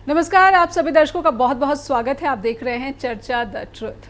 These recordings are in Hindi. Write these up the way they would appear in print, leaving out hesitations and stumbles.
नमस्कार, आप सभी दर्शकों का बहुत बहुत स्वागत है। आप देख रहे हैं चर्चा द ट्रुथ।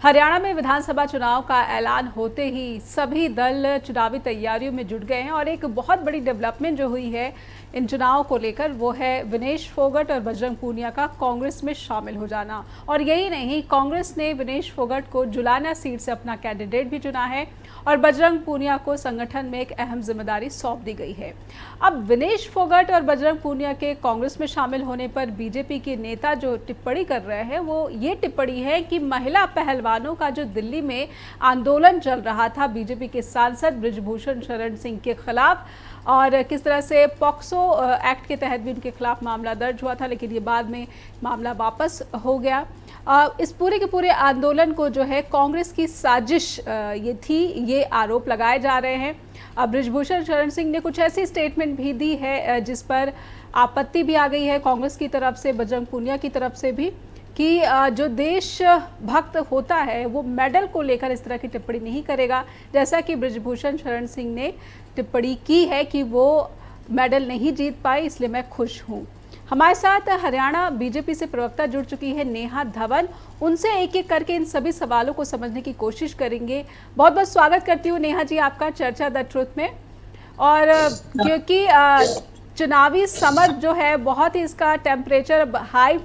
हरियाणा में विधानसभा चुनाव का ऐलान होते ही सभी दल चुनावी तैयारियों में जुट गए हैं और एक बहुत बड़ी डेवलपमेंट जो हुई है इन चुनाव को लेकर वो है विनेश फोगट और बजरंग पूनिया का कांग्रेस में शामिल हो जाना। और यही नहीं, कांग्रेस ने विनेश फोगट को जुलाना सीट से अपना कैंडिडेट भी चुना है और बजरंग पूनिया को संगठन में एक अहम जिम्मेदारी सौंप दी गई है। अब विनेश फोगट और बजरंग पूनिया के कांग्रेस में शामिल होने पर बीजेपी के नेता जो टिप्पणी कर रहे हैं वो ये टिप्पणी है कि महिला पहलवानों का जो दिल्ली में आंदोलन चल रहा था बीजेपी के सांसद बृजभूषण शरण सिंह के खिलाफ, और किस तरह से पॉक्सो एक्ट के तहत भी उनके खिलाफ मामला दर्ज हुआ था, लेकिन ये बाद में मामला वापस हो गया। इस पूरे के पूरे आंदोलन को जो है कांग्रेस की साजिश ये थी, ये आरोप लगाए जा रहे हैं। अब बृजभूषण शरण सिंह ने कुछ ऐसी स्टेटमेंट भी दी है जिस पर आपत्ति भी आ गई है कांग्रेस की तरफ से, बजरंग पूनिया की तरफ से भी, कि जो देशभक्त होता है वो मेडल को लेकर इस तरह की टिप्पणी नहीं करेगा, जैसा कि बृजभूषण शरण सिंह ने टिप्पणी की है कि वो मेडल नहीं जीत पाए इसलिए मैं खुश हूँ। हमारे साथ हरियाणा बीजेपी से प्रवक्ता जुड़ चुकी है नेहा धवन, उनसे एक एक करके इन सभी सवालों को समझने की कोशिश करेंगे। बहुत बहुत स्वागत करती हूँ नेहा जी आपका चर्चा द ट्रुथ में। और क्योंकि चुनावी समर जो है बहुत ही इसका टेम्परेचर हाई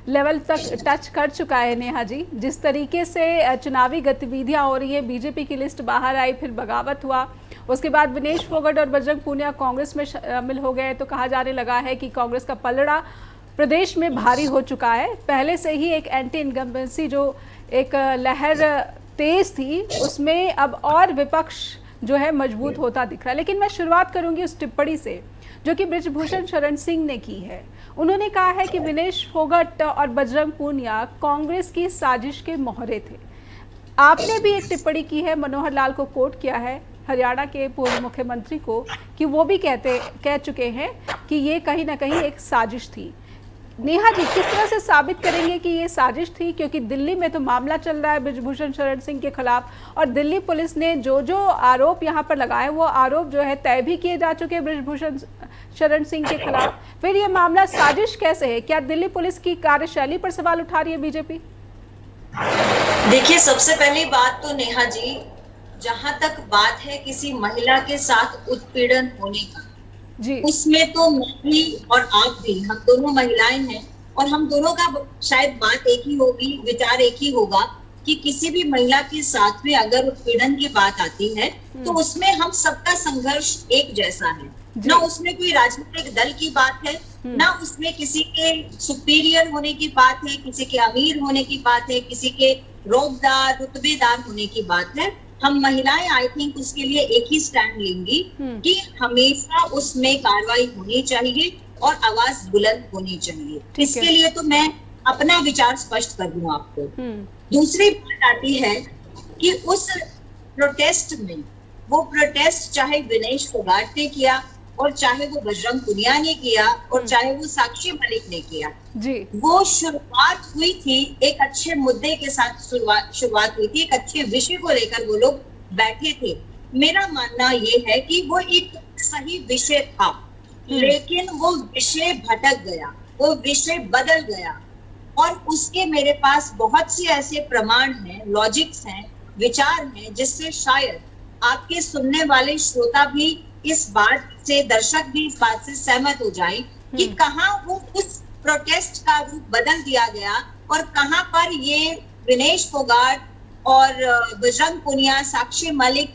लेवल तक टच कर चुका है नेहा जी, जिस तरीके से चुनावी गतिविधियां हो रही है, बीजेपी की लिस्ट बाहर आई, फिर बगावत हुआ, उसके बाद विनेश फोगट और बजरंग पूनिया कांग्रेस में शामिल हो गए, तो कहा जाने लगा है कि कांग्रेस का पलड़ा प्रदेश में भारी हो चुका है। पहले से ही एक एंटी इनकम्बेंसी जो एक लहर तेज थी उसमें अब और विपक्ष जो है मजबूत होता दिख रहा है। लेकिन मैं शुरुआत करूंगी उस टिप्पणी से जो कि बृजभूषण शरण सिंह ने की है। उन्होंने कहा है कि विनेश फोगट और बजरंग पूनिया कांग्रेस की साजिश के मोहरे थे। आपने भी एक टिप्पणी की है, मनोहर लाल को कोट किया है, हरियाणा के पूर्व मुख्यमंत्री को, कि वो भी कह चुके हैं कि ये कहीं ना कहीं एक साजिश थी। नेहा जी, किस तरह से साबित करेंगे कि ये साजिश थी, क्योंकि दिल्ली में तो मामला चल रहा है बृजभूषण शरण सिंह के खिलाफ और दिल्ली पुलिस ने जो जो आरोप यहाँ पर लगाए वो आरोप जो है तय भी किए जा चुके हैं बृजभूषण शरण सिंह के खिलाफ। फिर ये मामला साजिश कैसे है? क्या दिल्ली पुलिस की कार्यशैली पर सवाल उठा रही है बीजेपी? देखिए, सबसे पहली बात तो नेहा जी, जहां तक बात है किसी महिला के साथ उत्पीड़न होने का जी, उसमें तो मैं भी और आप भी, हम दोनों महिलाएं हैं और हम दोनों का शायद बात एक ही होगी, विचार एक ही होगा कि किसी भी महिला के साथ में अगर उत्पीड़न की बात आती है तो उसमें हम सबका संघर्ष एक जैसा है। ना उसमें कोई राजनीतिक दल की बात है, ना उसमें किसी के सुपीरियर होने की बात है, किसी के अमीर होने की बात है, किसी के रोबदार रुतबेदार होने की बात है। हम महिलाएं आई थिंक उसके लिए एक ही स्टैंड लेंगी कि हमेशा उसमें कार्रवाई होनी चाहिए और आवाज बुलंद होनी चाहिए। इसके लिए तो मैं अपना विचार स्पष्ट कर दूं आपको। दूसरी बात आती है कि उस प्रोटेस्ट में, वो प्रोटेस्ट चाहे विनेश फोगाट ने किया और चाहे वो बजरंग पूनिया ने किया और चाहे वो साक्षी मलिक ने किया जी, वो शुरुआत हुई थी एक अच्छे मुद्दे के साथ, शुरुआत हुई थी एक अच्छे विषय को लेकर वो लोग बैठे थे। मेरा मानना ये है कि वो एक सही विषय था, लेकिन वो विषय भटक गया, वो विषय बदल गया और उसके मेरे पास बहुत से ऐसे प्रमाण हैं, लॉजिक्स हैं, विचार हैं, जिससे शायद आपके सुनने वाले श्रोता भी इस बात से, दर्शक भी इस बात से सहमत हो जाए कि कहाँ वो उस प्रोटेस्ट का रूप बदल दिया गया और कहाँ पर ये विनेश फोगाट और बजरंग पूनिया, साक्षी मलिक,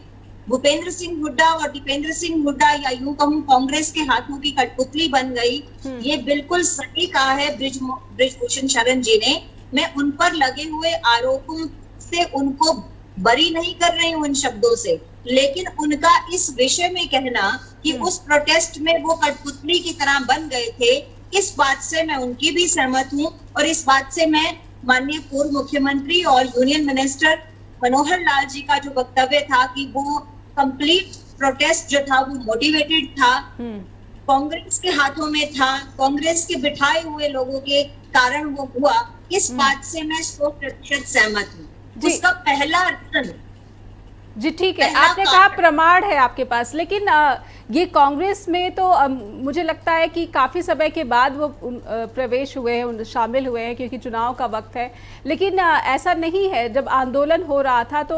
भूपेंद्र सिंह हुड्डा और दीपेंद्र सिंह हुड्डा, या यूं कहूं कांग्रेस के हाथों की कठपुतली बन गई। ये बिल्कुल सही कहा है बृजभूषण शरण जी ने। मैं उन पर लगे हुए आरोपों से उनको बरी नहीं कर रही हूँ इन शब्दों से, लेकिन उनका इस विषय में कहना कि उस प्रोटेस्ट में वो कठपुतली की तरह बन गए थे, इस बात से मैं उनकी भी सहमत हूँ। और इस बात से मैं माननीय पूर्व मुख्यमंत्री और यूनियन मिनिस्टर मनोहर लाल जी का जो वक्तव्य था कि वो कंप्लीट प्रोटेस्ट जो था वो मोटिवेटेड था, कांग्रेस के हाथों में था, कांग्रेस के बिठाए हुए लोगों के कारण वो हुआ, इस बात से मैं 100% सहमत हूँ। उसका पहला रीजन जी ठीक है, आपने कहा प्रमाण है आपके पास, लेकिन ये कांग्रेस में तो मुझे लगता है कि काफ़ी समय के बाद वो प्रवेश हुए हैं, शामिल हुए हैं, क्योंकि चुनाव का वक्त है। लेकिन ऐसा नहीं है, जब आंदोलन हो रहा था तो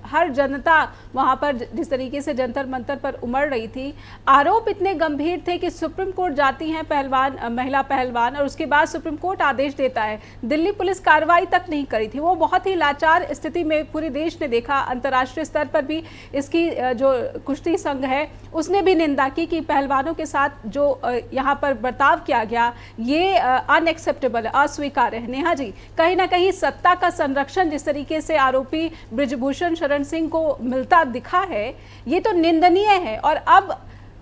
हर जनता वहाँ पर जिस तरीके से जंतर मंतर पर उमड़ रही थी, आरोप इतने गंभीर थे कि सुप्रीम कोर्ट जाती हैं महिला पहलवान, और उसके बाद सुप्रीम कोर्ट आदेश देता है। दिल्ली पुलिस कार्रवाई तक नहीं करी थी। वो बहुत ही लाचार स्थिति में पूरे देश ने देखा। अंतर्राष्ट्रीय स्तर पर भी इसकी जो कुश्ती संघ है उसने भी निंदा की कि पहलवानों के साथ जो यहाँ पर बर्ताव किया गया ये अनएक्सेप्टेबल है, अस्वीकार्य है। नेहा जी, कहीं ना कहीं सत्ता का संरक्षण जिस तरीके से आरोपी बृजभूषण शरण सिंह को मिलता दिखा है, ये तो निंदनीय है। और अब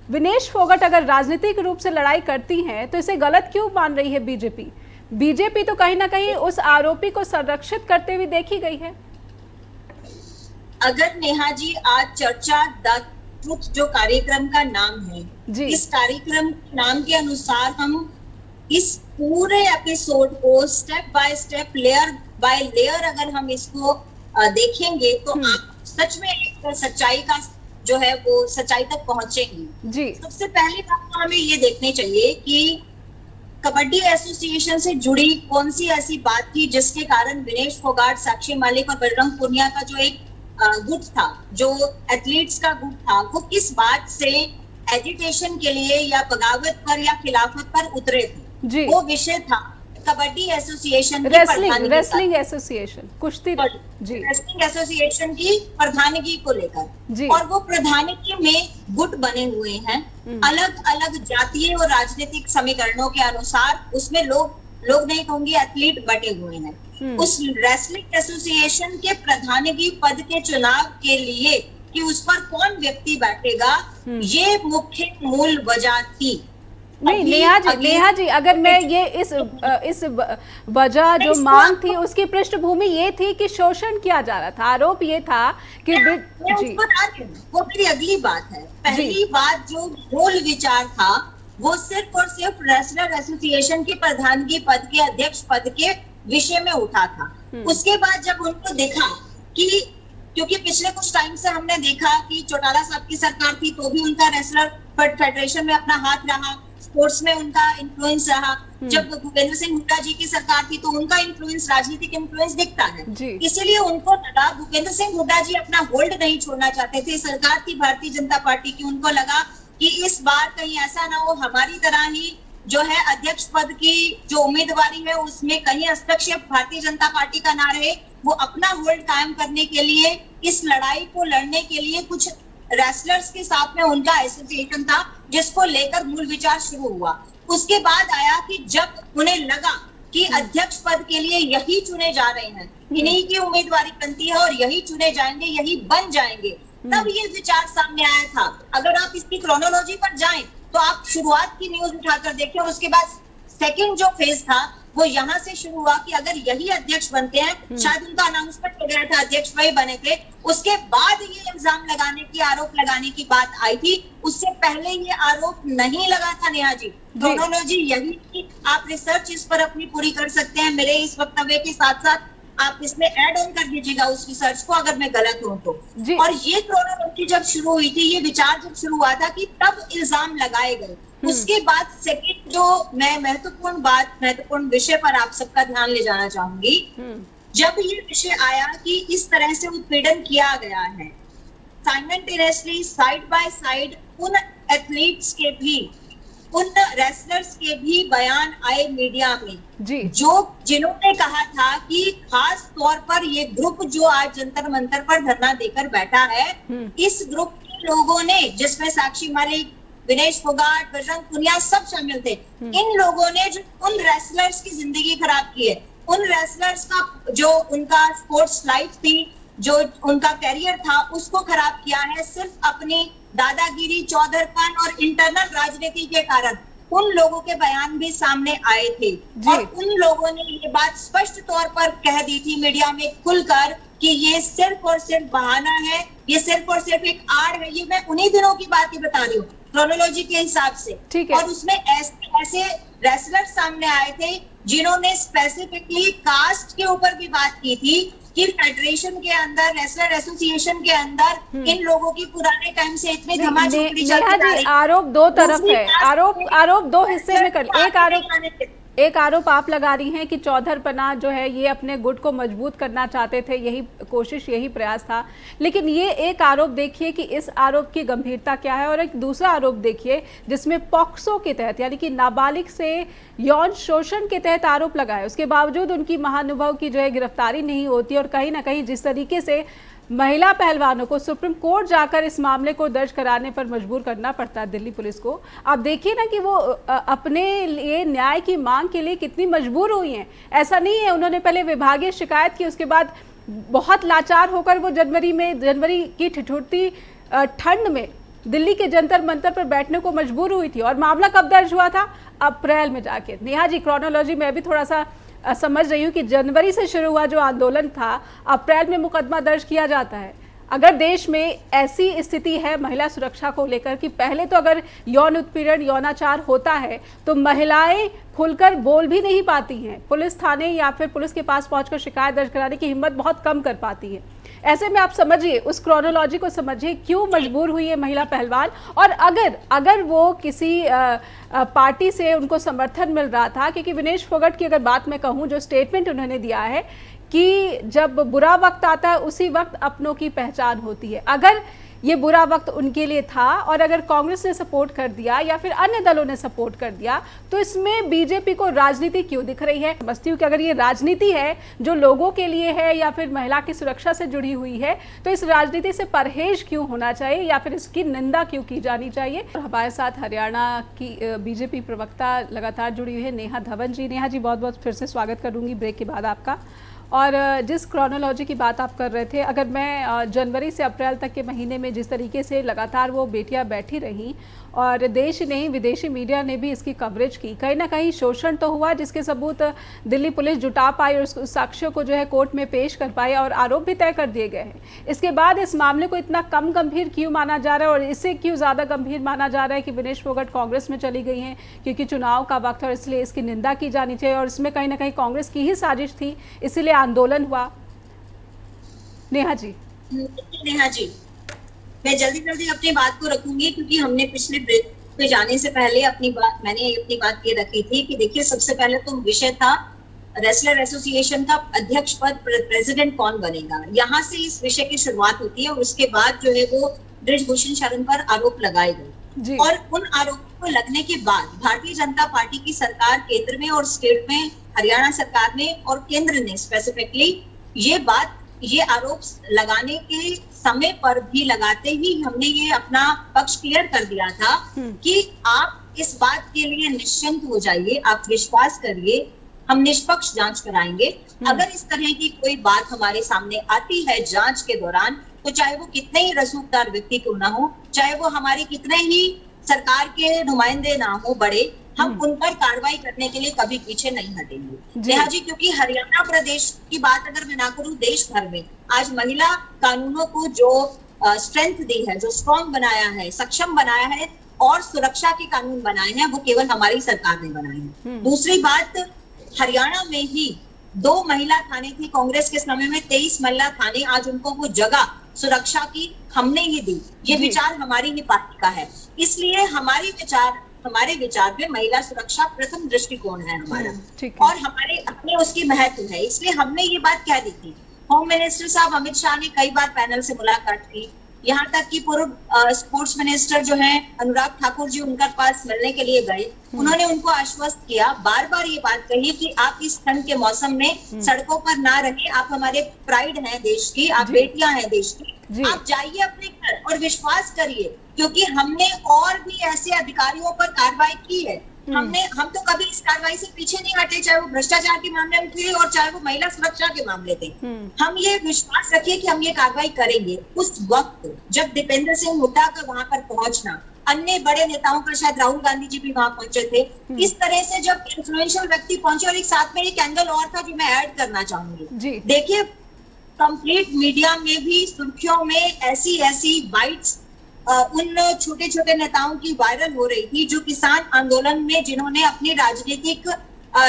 विनेश फोगाट अगर राजनीतिक रूप से लड़ाई करती हैं तो इसे गलत क्यों मान रही है बीजेपी तो कहीं ना कहीं उस आरोपी को संरक्षित करते हुए देखी गई है। अगर नेहा जी, आज चर्चा द ट्रुथ जो कार्यक्रम का नाम है जी, इस कार्यक्रम नाम के अनुसार हम इस पूरे एपिसोड को step by step, layer by layer अगर हम इसको देखेंगे तो आप सच में एक सच्चाई का जो है वो सच्चाई तक पहुंचेंगे जी। सबसे पहली बात तो हमें ये देखनी चाहिए कि कबड्डी एसोसिएशन से जुड़ी कौन सी ऐसी बात थी जिसके कारण विनेश फोगाट, साक्षी मालिक और बजरंग पूनिया का जो एक गुट था, जो एथलीट्स का गुट था, वो किस बात से एजिटेशन के लिए या बगावत पर या खिलाफत पर उतरे थे। वो विषय था कबड्डी एसोसिएशन की रेसलिंग एसोसिएशन, कुश्ती जी, रेसलिंग एसोसिएशन की प्रधानगी को लेकर। और वो प्रधानगी में गुट बने हुए हैं अलग अलग जातीय और राजनीतिक समीकरणों के अनुसार। उसमें लोग नहीं कहूंगी, एथलीट बटे हुए हैं। उस रेसलिंग एसोसिएशन के प्रधानगी पद के चुनाव के लिए कि उस पर कौन व्यक्ति बैठेगा, ये मुख्य मूल वजह थी। नहीं नेहा जी, अगर मैं ये इस वजह जो मांग थी उसकी पृष्ठभूमि ये थी कि शोषण किया जा रहा था। आरोप ये था कि जी, वो मेरी अगली बात है। पहली बात जो मूल विचार था वो सिर्फ और सिर्फ रेसलर एसोसिएशन की प्रधानगी पद के, अध्यक्ष पद के विषय में उठा था। उसके बाद जब उनको देखा कि, क्योंकि पिछले कुछ टाइम से हमने देखा कि चौटाला साहब की सरकार थी तो भी उनका रेसलर फेडरेशन में अपना हाथ रहा, स्पोर्ट्स में उनका इन्फ्लुएंस रहा। जब भूपेंद्र सिंह हुड्डा जी की सरकार थी तो उनका इन्फ्लुएंस, राजनीतिक इन्फ्लुएंस दिखता है। इसीलिए उनको लगा, भूपेंद्र सिंह हुड्डा जी अपना होल्ड नहीं छोड़ना चाहते थे। सरकार थी भारतीय जनता पार्टी की, उनको लगा कि इस बार कहीं ऐसा ना हो हमारी तरह ही जो है अध्यक्ष पद की जो उम्मीदवारी है उसमें कहीं हस्तक्षेप भारतीय जनता पार्टी का ना रहे। वो अपना होल्ड कायम करने के लिए, इस लड़ाई को लड़ने के लिए कुछ रेसलर्स के साथ में उनका एसोसिएशन था जिसको लेकर मूल विचार शुरू हुआ। उसके बाद आया कि जब उन्हें लगा कि अध्यक्ष पद के लिए यही चुने जा रहे हैं, इन्हीं की उम्मीदवारी बनती है और यही चुने जाएंगे, यही बन जाएंगे, तब ये विचार सामने आया था। अगर आप इसकी क्रोनोलॉजी पर जाएं तो आप शुरुआत की न्यूज उठाकर देखें और उसके बाद सेकंड जो फेज था वो यहाँ से शुरू हुआ कि अगर यही अध्यक्ष बनते हैं, शायद उनका अनाउंसमेंट हो गया था, अध्यक्ष वही बने थे। उसके बाद ये इल्जाम लगाने की, आरोप लगाने की बात आई थी। उससे पहले ये आरोप नहीं लगा था नेहा जी। क्रोनोलॉजी यही थी। आप रिसर्च इस पर अपनी पूरी कर सकते हैं मेरे इस वक्तव्य के साथ साथ। आप इसमें ऐड ऑन कर दीजिएगा उस रिसर्च को अगर मैं गलत हूं तो। और ये क्रोनोलॉजी जब शुरू हुई थी, ये विचार जब शुरू हुआ था कि तब इल्जाम लगाए गए। उसके बाद सेकंड जो मैं महत्वपूर्ण विषय पर आप सबका ध्यान ले जाना चाहूंगी, जब ये विषय आया कि इस तरह से उत्पीड़न किया गया है, साइमल्टेनियसली साइड बाय साइड उन एथलीट्स के भी, उन रेसलर्स के भी बयान आए मीडिया में जी, जिन्होंने कहा था कि खास तौर पर ये ग्रुप जो आज जंतर मंतर पर धरना देकर बैठा है, इस ग्रुप के लोगों ने, जिसमें साक्षी मालिक, विनेश फोगाट, बजरंग पूनिया सब शामिल थे, इन लोगों ने जो उन रेसलर्स की जिंदगी खराब की है, उन रेसलर्स का जो उनका स्पोर्ट्स लाइफ थी, जो उनका कैरियर था, उसको खराब किया है सिर्फ अपनी दादागिरी, चौधरपन और इंटरनल राजनीति के कारण। उन लोगों के बयान भी सामने आए थे और उन लोगों ने ये बात स्पष्ट तौर पर कह दी थी मीडिया में खुलकर कि ये सिर्फ और सिर्फ बहाना है, ये सिर्फ और सिर्फ एक आड़ है। ये मैं उन्हीं दिनों की बात ही बता रही हूँ। क्रोनोलॉजी के हिसाब से, ठीक है। और उसमें ऐसे रेसलर सामने आए थे जिन्होंने स्पेसिफिकली कास्ट के ऊपर भी बात की थी कि फेडरेशन के अंदर, रेसलर एसोसिएशन के अंदर इन लोगों की पुराने टाइम से इतनी धमाचौकड़ी चलती आ रही। आरोप दो तरफ है, आरोप दो हिस्से में कर, एक आरोप आप लगा रही हैं कि चौधर पना जो है ये अपने गुट को मजबूत करना चाहते थे, यही कोशिश, यही प्रयास था। लेकिन ये एक आरोप देखिए कि इस आरोप की गंभीरता क्या है, और एक दूसरा आरोप देखिए जिसमें पॉक्सो के तहत यानी कि नाबालिग से यौन शोषण के तहत आरोप लगाए, उसके बावजूद उनकी महानुभाव की जो है गिरफ्तारी नहीं होती। और कहीं ना कहीं जिस तरीके से महिला पहलवानों को सुप्रीम कोर्ट जाकर इस मामले को दर्ज कराने पर मजबूर करना पड़ता है दिल्ली पुलिस को, आप देखिए ना कि वो अपने लिए न्याय की मांग के लिए कितनी मजबूर हुई हैं। ऐसा नहीं है उन्होंने पहले विभागीय शिकायत की, उसके बाद बहुत लाचार होकर वो जनवरी की ठिठुरती ठंड में दिल्ली के जंतर मंतर पर बैठने को मजबूर हुई थी। और मामला कब दर्ज हुआ था? अप्रैल में जाके। नेहा जी, क्रोनोलॉजी में भी थोड़ा सा समझ रही हूँ कि जनवरी से शुरू हुआ जो आंदोलन था, अप्रैल में मुकदमा दर्ज किया जाता है। अगर देश में ऐसी स्थिति है महिला सुरक्षा को लेकर कि पहले तो अगर यौन उत्पीड़न, यौनाचार होता है तो महिलाएं खुलकर बोल भी नहीं पाती हैं, पुलिस थाने या फिर पुलिस के पास पहुंचकर शिकायत दर्ज कराने की हिम्मत बहुत कम कर पाती है। ऐसे में आप समझिए, उस क्रोनोलॉजी को समझिए, क्यों मजबूर हुई है महिला पहलवान। और अगर वो किसी पार्टी से उनको समर्थन मिल रहा था, क्योंकि विनेश फोगाट की अगर बात मैं कहूँ, जो स्टेटमेंट उन्होंने दिया है कि जब बुरा वक्त आता है उसी वक्त अपनों की पहचान होती है, अगर ये बुरा वक्त उनके लिए था और अगर कांग्रेस ने सपोर्ट कर दिया या फिर अन्य दलों ने सपोर्ट कर दिया, तो इसमें बीजेपी को राजनीति क्यों दिख रही है? समझती हूँ कि अगर ये राजनीति है जो लोगों के लिए है या फिर महिला की सुरक्षा से जुड़ी हुई है, तो इस राजनीति से परहेज क्यों होना चाहिए या फिर इसकी निंदा क्यों की जानी चाहिए? हमारे साथ हरियाणा की बीजेपी प्रवक्ता लगातार जुड़ी हुई है नेहा धवन जी। नेहा जी, बहुत बहुत फिर से स्वागत करूंगी ब्रेक के बाद आपका। और जिस क्रोनोलॉजी की बात आप कर रहे थे, अगर मैं जनवरी से अप्रैल तक के महीने में जिस तरीके से लगातार वो बेटियां बैठी रहीं और देश नहीं विदेशी मीडिया ने भी इसकी कवरेज की, कहीं ना कहीं शोषण तो हुआ जिसके सबूत दिल्ली पुलिस जुटा पाई और उस साक्ष्यों को जो है कोर्ट में पेश कर पाए और आरोप भी तय कर दिए गए हैं। इसके बाद इस मामले को इतना कम गंभीर क्यों माना जा रहा है और इससे क्यों ज़्यादा गंभीर माना जा रहा है कि विनेश फोगाट कांग्रेस में चली गई हैं क्योंकि चुनाव का वक्त और इसलिए इसकी निंदा की जानी चाहिए और इसमें कहीं ना कहीं कांग्रेस की ही साजिश थी, इसीलिए आंदोलन हुआ? नेहा जी, मैं जल्दी अपनी बात को रखूंगी क्योंकि हमने पिछले ब्रेक पे जाने से पहले मैंने अपनी बात ये रखी थी कि देखिए, सबसे पहले तो विषय था रेसलर एसोसिएशन का अध्यक्ष पद, प्रेसिडेंट कौन बनेगा, यहाँ से इस विषय की शुरुआत होती है और उसके बाद जो है वो बृजभूषण शरण पर आरोप लगाए गए और उन आरोपों को लगने के बाद भारतीय जनता पार्टी की सरकार केंद्र में और स्टेट में, हरियाणा सरकार ने और केंद्र ने स्पेसिफिकली ये आरोप लगाने के समय पर भी लगाते ही हमने ये अपना पक्ष क्लियर कर दिया था कि आप इस बात के लिए निश्चिंत हो जाइए, आप विश्वास करिए, हम निष्पक्ष जांच कराएंगे। अगर इस तरह की कोई बात हमारे सामने आती है जांच के दौरान, तो चाहे वो कितने ही रसूखदार व्यक्ति क्यों ना हो, चाहे वो हमारे कितने ही सरकार के नुमाइंदे ना हो बड़े, हम उन पर कार्रवाई करने के लिए कभी पीछे नहीं हटेंगे। नेहा जी, क्योंकि हरियाणा प्रदेश की बात अगर मैं ना करूं, देश भर में आज महिला कानूनों को जो स्ट्रेंथ दी है, जो स्ट्रॉन्ग बनाया है, सक्षम बनाया है और सुरक्षा के कानून बनाए हैं, वो केवल हमारी सरकार ने बनाए हैं। दूसरी बात, हरियाणा में ही 2 महिला थाने थी कांग्रेस के समय में, 23 महिला थाने, आज उनको वो जगह सुरक्षा की हमने ही दी। ये विचार हमारी ही पार्टी का है, इसलिए हमारे विचार में महिला सुरक्षा प्रथम दृष्टिकोण है हमारा और हमारे अपने उसकी महत्व है, इसलिए हमने ये बात कह दी थी। होम मिनिस्टर साहब अमित शाह ने कई बार पैनल से मुलाकात की, यहाँ तक कि पूर्व स्पोर्ट्स मिनिस्टर जो है अनुराग ठाकुर जी उनके पास मिलने के लिए गए, उन्होंने उनको आश्वस्त किया, बार बार ये बात कही कि आप इस ठंड के मौसम में सड़कों पर ना रहे, आप हमारे प्राइड हैं देश की, आप बेटियां हैं देश की, आप जाइए अपने घर और विश्वास करिए, क्योंकि हमने और भी ऐसे अधिकारियों पर कार्रवाई की है। हम तो कभी इस कार्रवाई से पीछे नहीं हटे, चाहे वो भ्रष्टाचार के मामले में थे और चाहे वो महिला सुरक्षा के मामले थे। हम ये विश्वास रखिए कि हम ये कार्रवाई करेंगे। उस वक्त जब दीपेंद्र सिंह हुड्डा का वहां पर पहुंचना, अन्य बड़े नेताओं का, शायद राहुल गांधी जी भी वहां पहुंचे थे, इस तरह से जब इन्फ्लुएंशियल व्यक्ति पहुंचे, और एक साथ में एक एंगल और था जो मैं ऐड करना चाहूंगी। देखिए, कंप्लीट मीडिया में भी सुर्खियों में ऐसी बाइट्स उन छोटे छोटे नेताओं की वायरल हो रही थी जो किसान आंदोलन में जिन्होंने अपनी राजनीतिक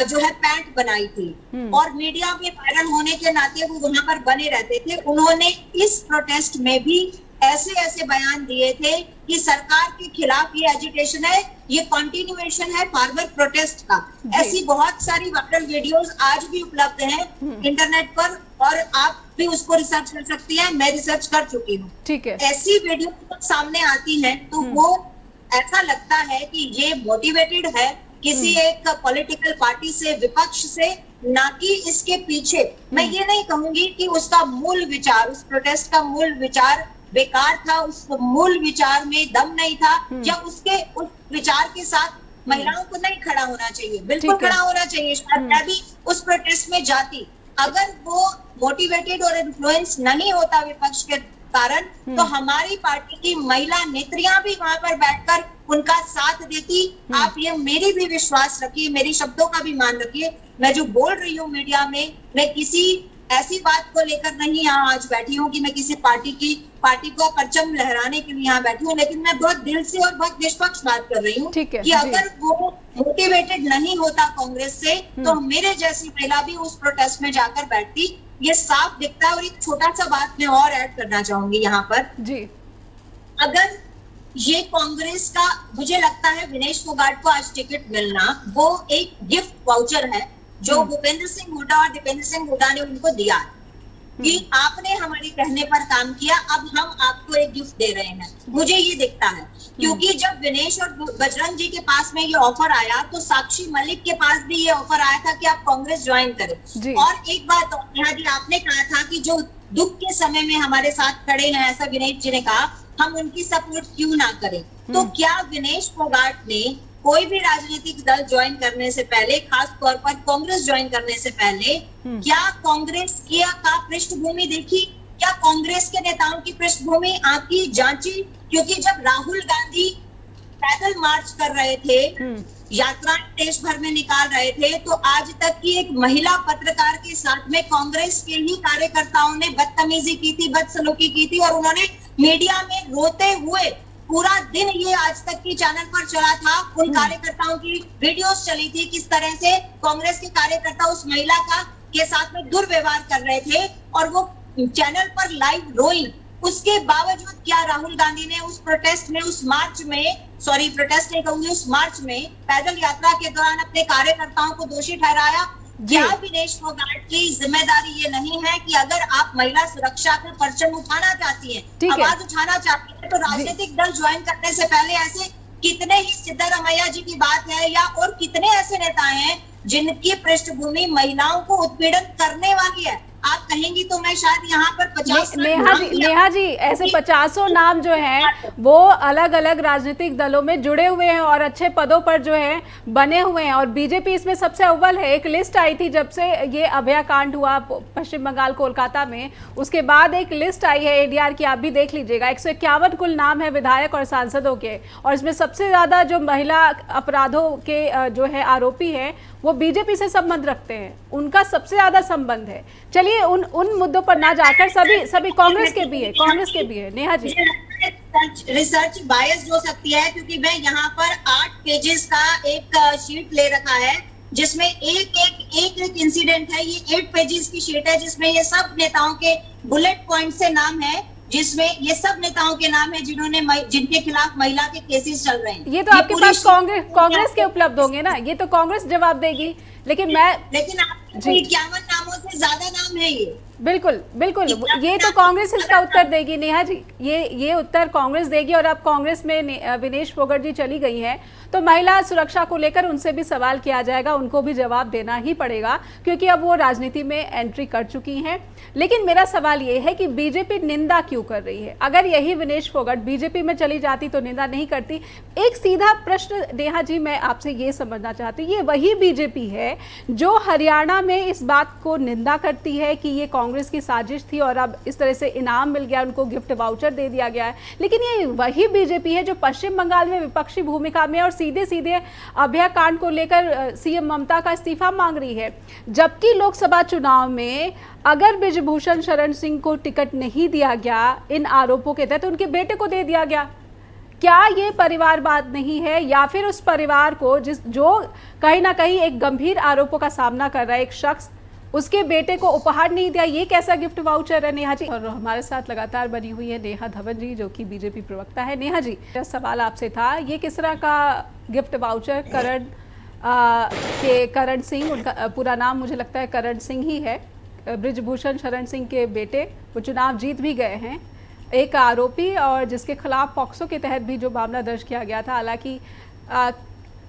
जो है पैंट बनाई थी और मीडिया में वायरल होने के नाते वो वहां पर बने रहते थे। उन्होंने इस प्रोटेस्ट में भी ऐसे ऐसे बयान दिए थे कि सरकार के खिलाफ ये एजिटेशन है, ये कंटिन्यूएशन है फार्मर प्रोटेस्ट का। ऐसी बहुत सारी वायरल वीडियोस आज भी उपलब्ध हैं इंटरनेट पर और आप भी उसको रिसर्च कर सकती हैं। मैं रिसर्च कर चुकी हूँ। ठीक है। ऐसी वीडियो सामने आती हैं तो वो ऐसा लगता है कि ये मोटिवेटेड है किसी एक पॉलिटिकल पार्टी से, विपक्ष से, ना कि इसके पीछे मैं ये नहीं कहूंगी कि उसका मूल विचार, उस प्रोटेस्ट का मूल विचार बेकार था, उस मूल विचार में दम नहीं था या उसके उस विचार के साथ महिलाओं को नहीं खड़ा होना चाहिए। बिल्कुल खड़ा होना चाहिए। शायद मैं भी उस प्रोटेस्ट में जाती अगर वो मोटिवेटेड और इन्फ्लुएंस नहीं होता विपक्ष के कारण, तो हमारी पार्टी की महिला नेत्रियां भी वहां पर बैठकर उनका साथ देती। आप ये मेरी भी विश्वास रखिए, मेरी शब्दों का भी मान रखिए। मैं जो बोल रही हूँ मीडिया में, मैं किसी ऐसी बात को लेकर नहीं यहाँ आज बैठी हूँ कि मैं किसी पार्टी को परचम लहराने के लिए यहाँ बैठी हूँ, लेकिन मैं बहुत दिल से और बहुत निष्पक्ष बात कर रही हूँ कि अगर वो मोटिवेटेड नहीं होता कांग्रेस से तो मेरे जैसी महिला भी उस प्रोटेस्ट में जाकर बैठती। ये साफ दिखता है। और एक छोटा सा बात मैं और ऐड करना चाहूंगी यहाँ पर जी। अगर ये कांग्रेस का, मुझे लगता है विनेश फोगाट को आज टिकट मिलना वो एक गिफ्ट वाउचर है जो भूपेंद्र सिंह हुड्डा और दीपेंद्र सिंह हुड्डा ने उनको दिया कि आपने हमारे कहने पर काम किया, अब हम आपको एक गिफ्ट दे रहे हैं। मुझे ये दिखता है क्योंकि जब विनेश और बजरंग जी के पास में ये ऑफर आया तो साक्षी मलिक के पास भी ये ऑफर आया था कि आप कांग्रेस ज्वाइन करें। और एक बात नेहा जी, आपने कहा था कि जो दुख के समय में हमारे साथ खड़े हैं, ऐसा विनेश जी ने कहा, हम उनकी सपोर्ट क्यों ना करें। तो क्या विनेश फोगाट ने कोई भी राजनीतिक दल ज्वाइन करने से पहले, खास तौर पर कांग्रेस ज्वाइन करने से पहले, क्या कांग्रेस का पृष्ठभूमि देखी? क्या कांग्रेस के नेताओं की पृष्ठभूमि आपकी जांची? क्योंकि जब राहुल गांधी पैदल मार्च कर रहे थे, यात्राएं देश भर में निकाल रहे थे, तो आज तक की एक महिला पत्रकार के साथ में कांग्रेस के ही कार्यकर्ताओं ने बदतमीजी की थी, बदसलूकी की थी और उन्होंने मीडिया में रोते हुए पूरा दिन, ये आज तक की चैनल पर चला था, उन कार्यकर्ताओं की वीडियोस चली थी किस तरह से कांग्रेस के कार्यकर्ता उस महिला के साथ में दुर्व्यवहार कर रहे थे और वो चैनल पर लाइव रोइंग। उसके बावजूद क्या राहुल गांधी ने उस प्रोटेस्ट में, उस मार्च में, सॉरी प्रोटेस्ट नहीं कहूंगी, उस मार्च में पैदल यात्रा के दौरान अपने कार्यकर्ताओं को दोषी ठहराया? क्या विनेश फोगाट की जिम्मेदारी ये नहीं है कि अगर आप महिला सुरक्षा का परचम उठाना चाहती हैं, आवाज उठाना चाहती हैं, तो राजनीतिक दल ज्वाइन करने से पहले ऐसे कितने ही सिद्धारमैया जी की बात है या और कितने ऐसे नेता हैं जिनकी पृष्ठभूमि महिलाओं को उत्पीड़न करने वाली है। आप कहेंगी तो मैं शायद यहाँ पर 50 नेहा जी ऐसे 50 नाम जो हैं वो अलग अलग राजनीतिक दलों में जुड़े हुए हैं और अच्छे पदों पर जो है बने हुए हैं और बीजेपी इसमें सबसे अव्वल है। एक लिस्ट आई थी जब से ये अभया कांड हुआ पश्चिम बंगाल कोलकाता में, उसके बाद एक लिस्ट आई है एडीआर की, आप भी देख लीजिएगा। 151 कुल नाम है विधायक और सांसदों के और इसमें सबसे ज्यादा जो महिला अपराधों के जो है आरोपी है वो बीजेपी से संबंध रखते हैं, उनका सबसे ज्यादा संबंध है। चलिए उन मुद्दों पर ना जाकर सभी कांग्रेस के भी है नेहा जी। रिसर्च बायस हो सकती है क्योंकि मैं यहाँ पर 8 पेजेस का एक शीट ले रखा है जिसमें एक इंसिडेंट है। ये 8 पेजेस की शीट है जिसमें ये सब नेताओं के बुलेट पॉइंट से नाम है, जिसमें ये सब नेताओं के नाम है जिनके खिलाफ महिला के केसेस चल रहे हैं। ये तो आपके पास कांग्रेस के उपलब्ध होंगे ना, ये तो कांग्रेस जवाब देगी। लेकिन आप 51 नामों से ज्यादा नाम है ये। बिल्कुल ये तो कांग्रेस इसका उत्तर देगी नेहा जी, ये उत्तर कांग्रेस देगी। और अब कांग्रेस में विनेश फोगाट जी चली गई हैं तो महिला सुरक्षा को लेकर उनसे भी सवाल किया जाएगा, उनको भी जवाब देना ही पड़ेगा क्योंकि अब वो राजनीति में एंट्री कर चुकी हैं। लेकिन मेरा सवाल ये है कि बीजेपी निंदा क्यों कर रही है? अगर यही विनेश फोगाट बीजेपी में चली जाती तो निंदा नहीं करती। एक सीधा प्रश्न नेहा जी मैं आपसे ये समझना चाहती हूँ, ये वही बीजेपी है जो हरियाणा में इस बात को निंदा करती है कि ये कांग्रेस की साजिश थी और अब इस तरह से इनाम मिल गया, उनको गिफ्ट वाउचर दे दिया गया है। लेकिन ये वही बीजेपी है जो पश्चिम बंगाल में विपक्षी भूमिका में और सीधे अभया कांड को लेकर सीएम ममता का इस्तीफा मांग रही है। जबकि लोकसभा चुनाव में अगर बृजभूषण शरण सिंह को टिकट नहीं दिया गया इन आरोपों के तहत, उनके बेटे को दे दिया गया क्या ये परिवारवाद नहीं है, या फिर उस परिवार को जो कहीं ना कहीं एक गंभीर आरोपों का सामना कर रहा है एक शख्स, उसके बेटे को उपहार नहीं दिया, ये कैसा गिफ्ट वाउचर है नेहा जी? और हमारे साथ लगातार बनी हुई है नेहा धवन जी, जो कि बीजेपी प्रवक्ता है। नेहा जी, सवाल आपसे था, ये किस तरह का गिफ्ट वाउचर करण सिंह, उनका पूरा नाम मुझे लगता है करण सिंह ही है, बृजभूषण शरण सिंह के बेटे, वो चुनाव जीत भी गए हैं, एक आरोपी, और जिसके खिलाफ पॉक्सो के तहत भी जो मामला दर्ज किया गया था। हालांकि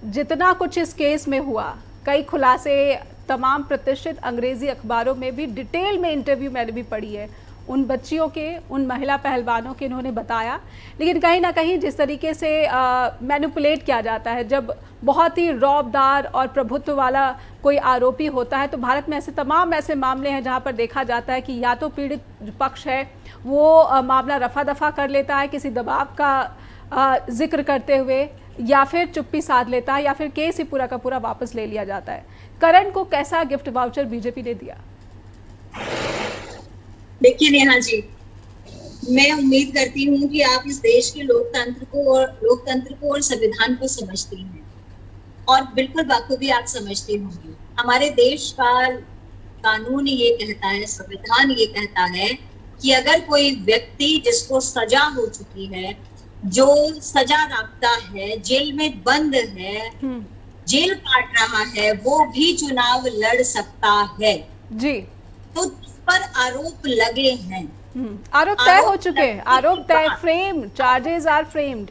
जितना कुछ इस केस में हुआ, कई खुलासे तमाम प्रतिष्ठित अंग्रेजी अखबारों में भी डिटेल में इंटरव्यू मैंने भी पढ़ी है उन बच्चियों के, उन महिला पहलवानों के, इन्होंने बताया। लेकिन कहीं ना कहीं जिस तरीके से मैनिपुलेट किया जाता है, जब बहुत ही रौबदार और प्रभुत्व वाला कोई आरोपी होता है, तो भारत में ऐसे तमाम ऐसे मामले हैं जहां पर देखा जाता है कि या तो पीड़ित पक्ष है वो मामला रफा दफा कर लेता है किसी दबाव का जिक्र करते हुए, या फिर चुप्पी साध लेता है, या फिर केस ही पूरा का पूरा वापस ले लिया जाता है। करण को कैसा गिफ्ट वाउचर बीजेपी ने दिया? देखिए नेहा जी, मैं उम्मीद करती हूँ कि आप इस देश के लोकतंत्र को और संविधान को समझती हैं, और बिल्कुल बखूबी आप समझती होंगी। हमारे देश का कानून ये कहता है, संविधान ये कहता है कि अगर कोई व्यक्ति जिसको सजा हो चुकी है, जो सजा राफ्ता है, जेल में बंद है, जेल काट रहा है, वो भी चुनाव लड़ सकता है जी। तो पर आरोप लगे हैं, आरोप तय हो चुके हैं, आरोप तय, फ्रेम, चार्जेस आर फ्रेम्ड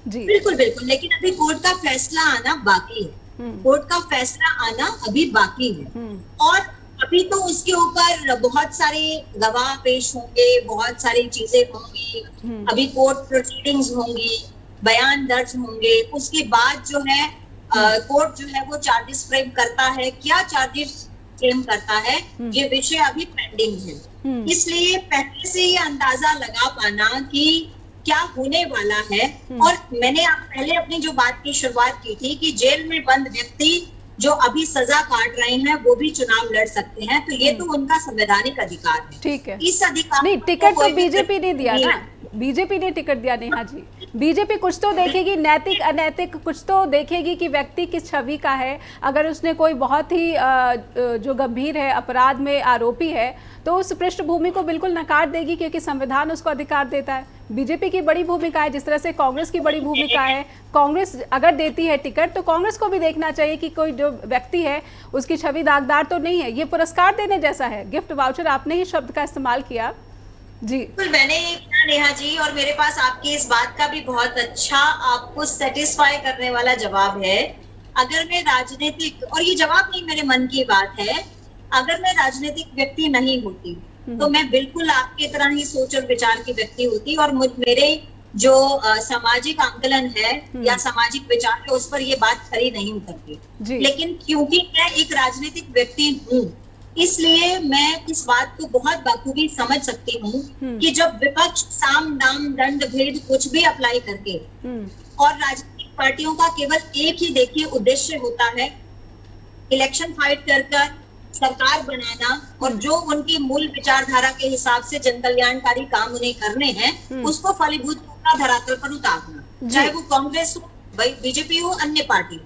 जी। बिल्कुल बिल्कुल, लेकिन अभी कोर्ट का फैसला आना बाकी है, कोर्ट का फैसला आना अभी बाकी है, और अभी तो उसके ऊपर बहुत सारे गवाह पेश होंगे, बहुत सारी चीजें होंगी, अभी कोर्ट प्रोसीडिंग्स होंगी, बयान दर्ज होंगे, उसके बाद जो है कोर्ट जो है वो चार्जेस फ्रेम करता है, क्या चार्जेस फ्रेम करता है, ये विषय अभी पेंडिंग है। इसलिए पहले से ये अंदाजा लगा पाना कि क्या होने वाला है, और मैंने पहले अपनी जो बात की शुरुआत की थी कि जेल में बंद व्यक्ति जो अभी सजा काट रहे हैं वो भी चुनाव लड़ सकते हैं, तो ये तो उनका संवैधानिक अधिकार है। ठीक है, इस अधिकार नहीं, टिकट तो बीजेपी ने दिया ना, बीजेपी ने टिकट दिया नेहा जी। बीजेपी कुछ तो देखेगी, नैतिक अनैतिक कुछ तो देखेगी कि व्यक्ति किस छवि का है। अगर उसने कोई बहुत ही जो गंभीर है, अपराध में आरोपी है, तो उस पृष्ठभूमि को बिल्कुल नकार देगी, क्योंकि संविधान उसको अधिकार देता है। बीजेपी की बड़ी भूमिका है, जिस तरह से कांग्रेस की बड़ी भूमिका है। कांग्रेस अगर देती है टिकट, तो कांग्रेस को भी देखना चाहिए कि कोई जो व्यक्ति है उसकी छवि दागदार तो नहीं है। ये पुरस्कार देने जैसा है। गिफ्ट वाउचर, आपने ही शब्द का इस्तेमाल किया जी। मैंने किया नेहा जी, और मेरे पास आपकी इस बात का भी बहुत अच्छा, आपको सेटिस्फाई करने वाला जवाब है। अगर मैं राजनीतिक, और ये जवाब नहीं मेरे मन की बात है, अगर मैं राजनीतिक व्यक्ति नहीं होती तो मैं बिल्कुल आपके तरह ही सोच और विचार की व्यक्ति होती, और मेरे जो सामाजिक आंकलन है या सामाजिक विचार है, उस पर ये बात खरी नहीं उतरती। लेकिन क्योंकि मैं एक राजनीतिक व्यक्ति हूँ, इसलिए मैं इस बात को बहुत बखूबी समझ सकती हूँ कि जब विपक्ष साम दाम दंड भेद कुछ भी अप्लाई करके, और राजनीतिक पार्टियों का केवल एक ही देखिए उद्देश्य होता है, इलेक्शन फाइट कर सरकार बनाना, और जो उनकी मूल विचारधारा के हिसाब से जन कल्याणकारी काम उन्हें करने हैं, उसको फलीभूत धरातल पर उतारना, चाहे वो कांग्रेस हो, बीजेपी हो, अन्य पार्टी।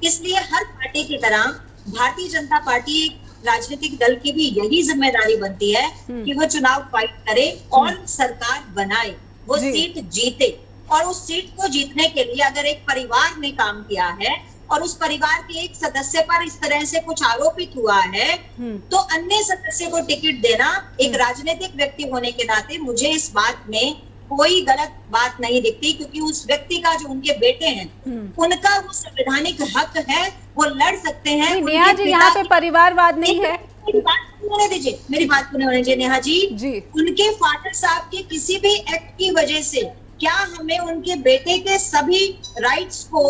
इसलिए हर पार्टी की तरह भारतीय जनता पार्टी राजनीतिक दल की भी यही जिम्मेदारी बनती है कि वो चुनाव फाइट करे और सरकार बनाए, वो सीट जीते। और उस सीट को जीतने के लिए अगर एक परिवार ने काम किया है और उस परिवार के एक सदस्य पर इस तरह से कुछ आरोपित हुआ है, तो अन्य सदस्य को टिकट देना, एक राजनीतिक व्यक्ति होने के नाते मुझे इस बात में कोई गलत बात नहीं दिखती, क्योंकि उस व्यक्ति का, जो उनके बेटे हैं, उनका वो संवैधानिक हक है, वो लड़ सकते हैं। नेहा जी, यहाँ पे परिवारवाद नहीं है। मेरी बात होने दीजिए, मेरी बात होने दीजिए नेहा जी। उनके फादर साहब के किसी भी एक्ट की वजह से क्या हमें उनके बेटे के सभी राइट्स को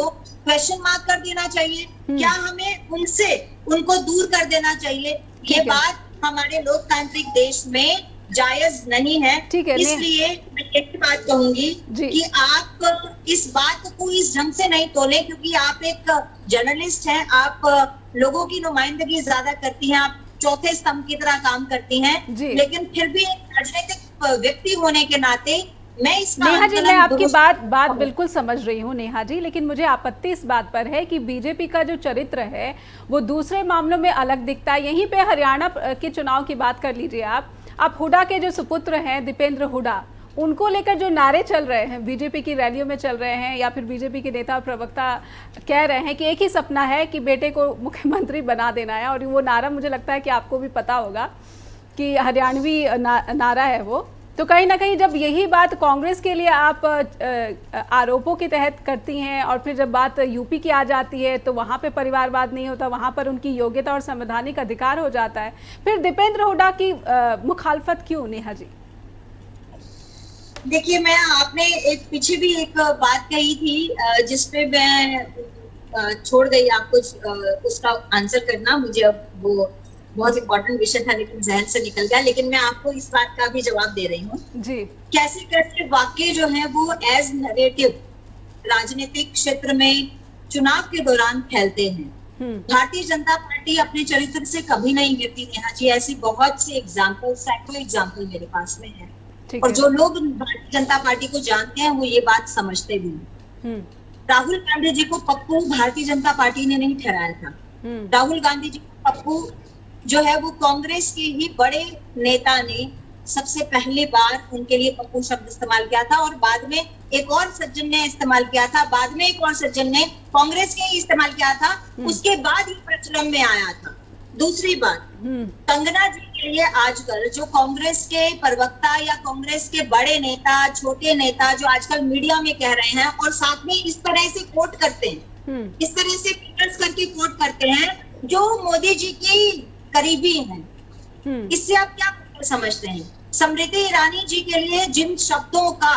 क्वेश्चन मार्क कर देना चाहिए? क्या हमें उनको दूर कर देना चाहिए? ये बात हमारे लोकतांत्रिक देश में जायज नहीं है। इसलिए मैं एक बात कहूंगी कि आप इस बात को इस ढंग से नहीं तोलें, क्योंकि आप एक जर्नलिस्ट हैं, आप लोगों की नुमाइंदगी ज्यादा करती हैं, आप चौथे स्तंभ की तरह काम करती हैं, लेकिन फिर भी एक राजनीतिक व्यक्ति होने के नाते मैं इसका नेहा जी, मैं आपकी बात बिल्कुल समझ रही हूँ नेहा जी, लेकिन मुझे आपत्ति इस बात पर है कि बीजेपी का जो चरित्र है वो दूसरे मामलों में अलग दिखता है। यहीं पे हरियाणा के चुनाव की बात कर लीजिए आप हुड्डा के जो सुपुत्र हैं दीपेंद्र हुड्डा, उनको लेकर जो नारे चल रहे हैं, बीजेपी की रैलियों में चल रहे हैं, या फिर बीजेपी के नेता और प्रवक्ता कह रहे हैं कि एक ही सपना है कि बेटे को मुख्यमंत्री बना देना है, और वो नारा मुझे लगता है कि आपको भी पता होगा कि हरियाणवी नारा है वो। तो कहीं ना कहीं जब यही बात कांग्रेस के लिए आप आरोपों के तहत करती हैं, और फिर जब बात यूपी की आ जाती है तो वहाँ पे परिवारवाद नहीं होता, वहाँ पर उनकी योग्यता और संवैधानिक अधिकार हो जाता है, फिर दीपेंद्र हुड्डा की मुखालफत क्यों नेहा जी? देखिए, मैं आपने एक पीछे भी एक बात कही थी जिसपे मैं छोड़ गई आपको उसका आंसर करना। मुझे अब वो बहुत इंपॉर्टेंट विषय था लेकिन जहन से निकल गया, लेकिन मैं आपको इस बात का भी जवाब दे रही हूँ जी। कैसे कैसे वाक्य जो है वो एज नरेटिव राजनीतिक क्षेत्र में चुनाव के दौरान फैलते हैं। भारतीय जनता पार्टी अपने चरित्र से कभी नहीं गिरती नेहा जी। ऐसी बहुत से एग्जाम्पल, सैकड़ों एग्जाम्पल मेरे पास में है, और जो लोग भारतीय जनता पार्टी को जानते हैं वो ये बात समझते भी हैं। राहुल गांधी जी को पप्पू भारतीय जनता पार्टी ने नहीं ठहराया था। राहुल गांधी जी को पप्पू जो है वो कांग्रेस के ही बड़े नेता ने सबसे पहली बार उनके लिए पप्पू शब्द इस्तेमाल किया था, और बाद में एक और सज्जन ने इस्तेमाल किया था, बाद में एक और सज्जन ने कांग्रेस के ही इस्तेमाल किया था, उसके बाद ही प्रचलन में आया था। दूसरी बात, कंगना जी के लिए आजकल जो कांग्रेस के प्रवक्ता या कांग्रेस के बड़े नेता, छोटे नेता जो आजकल मीडिया में कह रहे हैं और साथ में इस तरह से कोट करते हैं, इस तरह से करके कोट करते हैं जो मोदी जी की करीबी हैं, इससे आप क्या समझते हैं? स्मृति ईरानी जी के लिए जिन शब्दों का